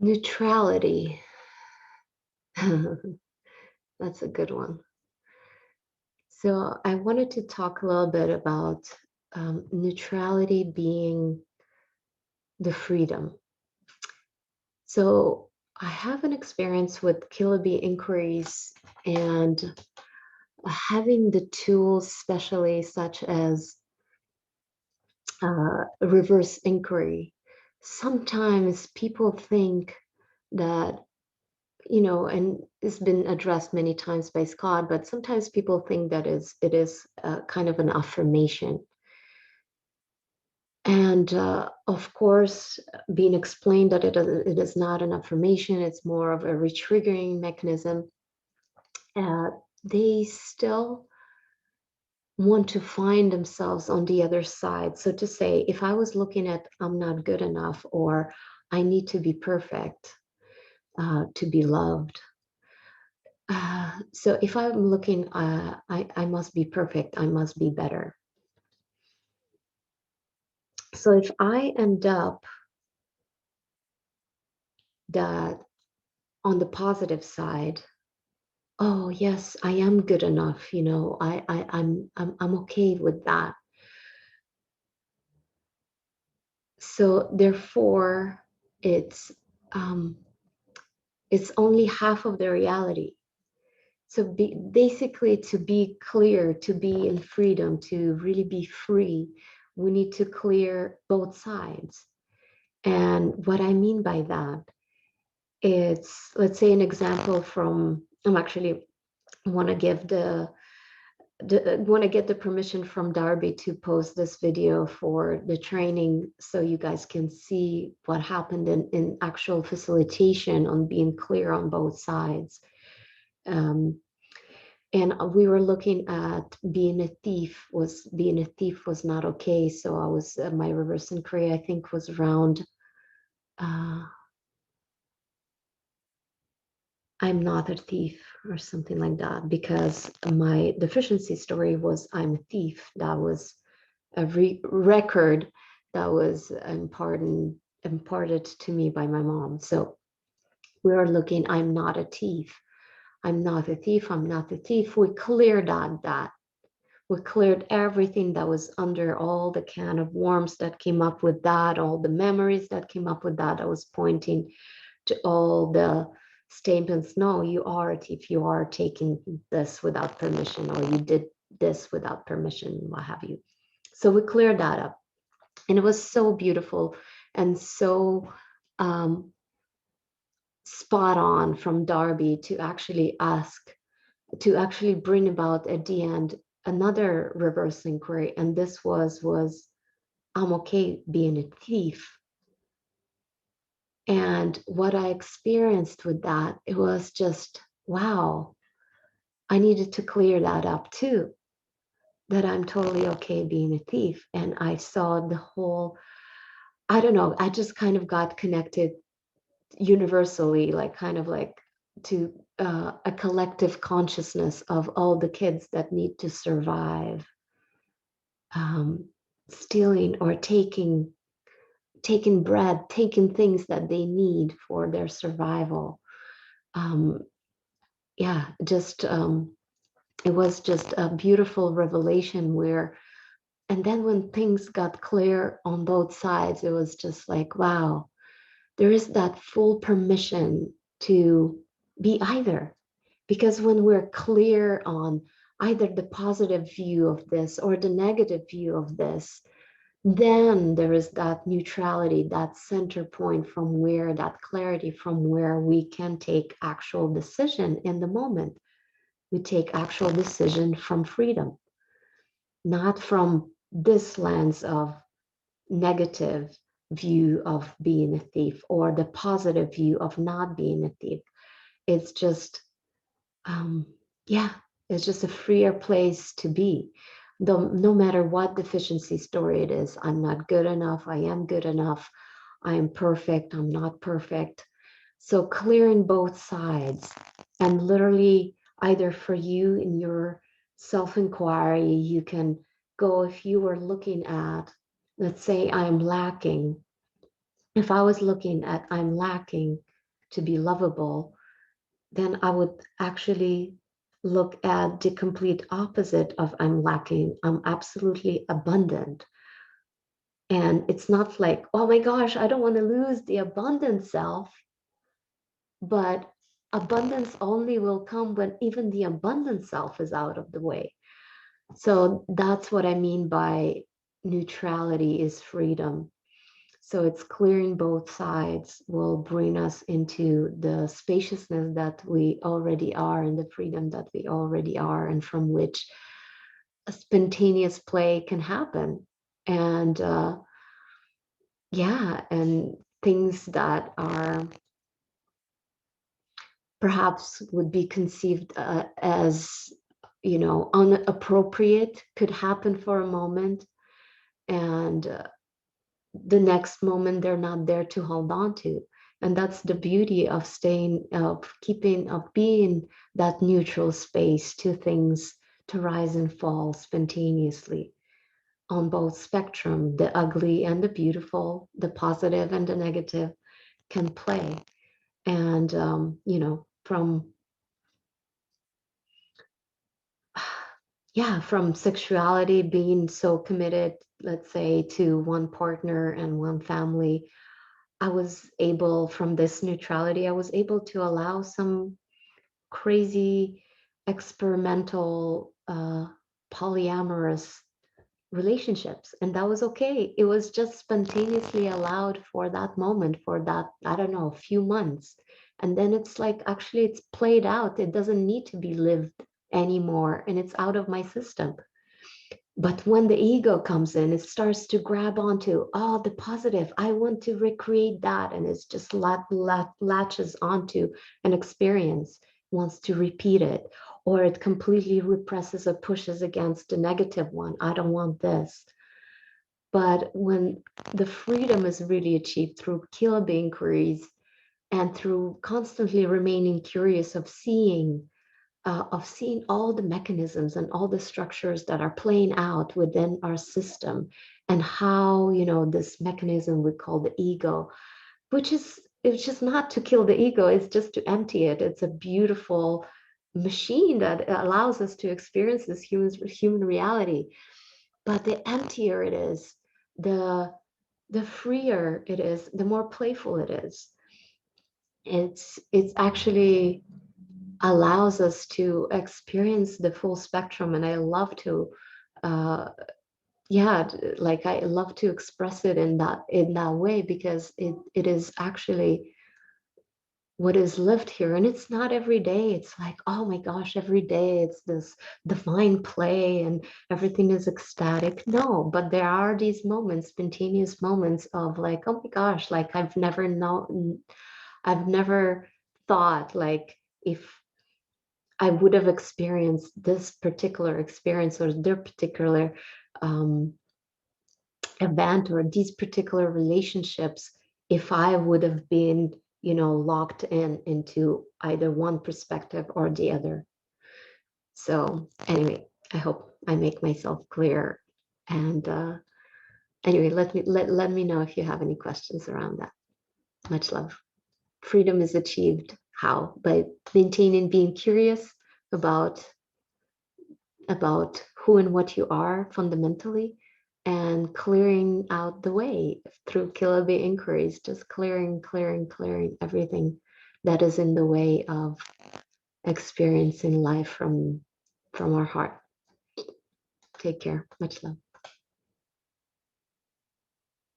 Neutrality. That's a good one. So, I wanted to talk a little bit about neutrality being the freedom. So, I have an experience with killer bee inquiries and having the tools, especially such as reverse inquiry. Sometimes people think that and it's been addressed many times by Scott, but sometimes people think that it is kind of an affirmation. And of course, being explained that it is not an affirmation, it's more of a retriggering mechanism. Uh, they still want to find themselves on the other side. So to say, if I was looking at I'm not good enough or I need to be perfect to be loved. So if I'm looking, I must be perfect, I must be better. So if I end up that on the positive side, oh yes, I am good enough, I'm okay with that. So therefore, it's um, it's only half of the reality. So basically, to be clear, to be in freedom, to really be free, we need to clear both sides. And what I mean by that, it's, let's say, an example from, I'm actually want to give want to get the permission from Darby to post this video for the training so you guys can see what happened in actual facilitation on being clear on both sides. Um, and we were looking at being a thief was not okay. So I was my reverse inquiry, I think, was around uh, I'm not a thief or something like that, because my deficiency story was I'm a thief. That was a record that was imparted to me by my mom. So we were looking, I'm not a thief. I'm not a thief. I'm not a thief. We cleared that. We cleared everything that was under, all the can of worms that came up with that, all the memories that came up with that. I was pointing to all the statements. No, you are a thief. You are taking this without permission, or you did this without permission, what have you. So we cleared that up. And it was so beautiful and so um, spot on from Darby to actually bring about at the end another reverse inquiry. And this was I'm okay being a thief. And what I experienced with that, it was just, wow, I needed to clear that up too, that I'm totally okay being a thief. And I saw the whole, I don't know, I just kind of got connected universally, like kind of like to a collective consciousness of all the kids that need to survive, um, stealing or taking bread, taking things that they need for their survival. Um, yeah, just it was just a beautiful revelation where, and then when things got clear on both sides, it was just like, wow, there is that full permission to be either. Because when we're clear on either the positive view of this or the negative view of this, then there is that neutrality, that center point from where, that clarity from where we can take actual decision in the moment. We take actual decision from freedom, not from this lens of negative view of being a thief or the positive view of not being a thief. It's just, um, yeah, it's just a freer place to be. Though, no matter what deficiency story it is, I'm not good enough, I am good enough, I am perfect, I'm not perfect. So clearing both sides, and literally either for you in your self-inquiry, you can go, if you were looking at, let's say I'm lacking, if I was looking at I'm lacking, to be lovable, then I would actually look at the complete opposite of I'm lacking. I'm absolutely abundant. And it's not like, oh my gosh, I don't want to lose the abundant self, but abundance only will come when even the abundant self is out of the way. So that's what I mean by neutrality is freedom. So it's clearing both sides will bring us into the spaciousness that we already are and the freedom that we already are, and from which a spontaneous play can happen. And yeah, and things that are perhaps would be conceived as, inappropriate could happen for a moment. And the next moment they're not there to hold on to. And that's the beauty of staying, of keeping, of being that neutral space to things to rise and fall spontaneously on both spectrum. The ugly and the beautiful, the positive and the negative can play. And from yeah, from sexuality being so committed, let's say, to one partner and one family, I was able, from this neutrality, I was able to allow some crazy experimental polyamorous relationships. And that was okay. It was just spontaneously allowed for that moment, for that, I don't know, a few months. And then it's like, actually, it's played out. It doesn't need to be lived anymore. And it's out of my system. But when the ego comes in, it starts to grab onto, oh, the positive. I want to recreate that. And it's just latches onto an experience, wants to repeat it, or it completely represses or pushes against the negative one. I don't want this. But when the freedom is really achieved through Kilaba inquiries and through constantly remaining curious of seeing all the mechanisms and all the structures that are playing out within our system, and how this mechanism we call the ego, which is, it's just not to kill the ego, it's just to empty it. It's a beautiful machine that allows us to experience this human reality. But the emptier it is, the the freer it is, the more playful it is. It's actually allows us to experience the full spectrum. And I love to uh yeah, like I love to express it in that way, because it is actually what is lived here. And it's not every day it's like, oh my gosh, every day it's this divine play and everything is ecstatic. No, but there are these moments, spontaneous moments of like, oh my gosh, like I've never thought, like, if I would have experienced this particular experience or their particular um, event or these particular relationships if I would have been, locked into either one perspective or the other. So anyway, I hope I make myself clear. And anyway, let me know if you have any questions around that. Much love. Freedom is achieved how? By maintaining being curious about who and what you are fundamentally, and clearing out the way through Kilaba inquiries, just clearing everything that is in the way of experiencing life from our heart. Take care. Much love.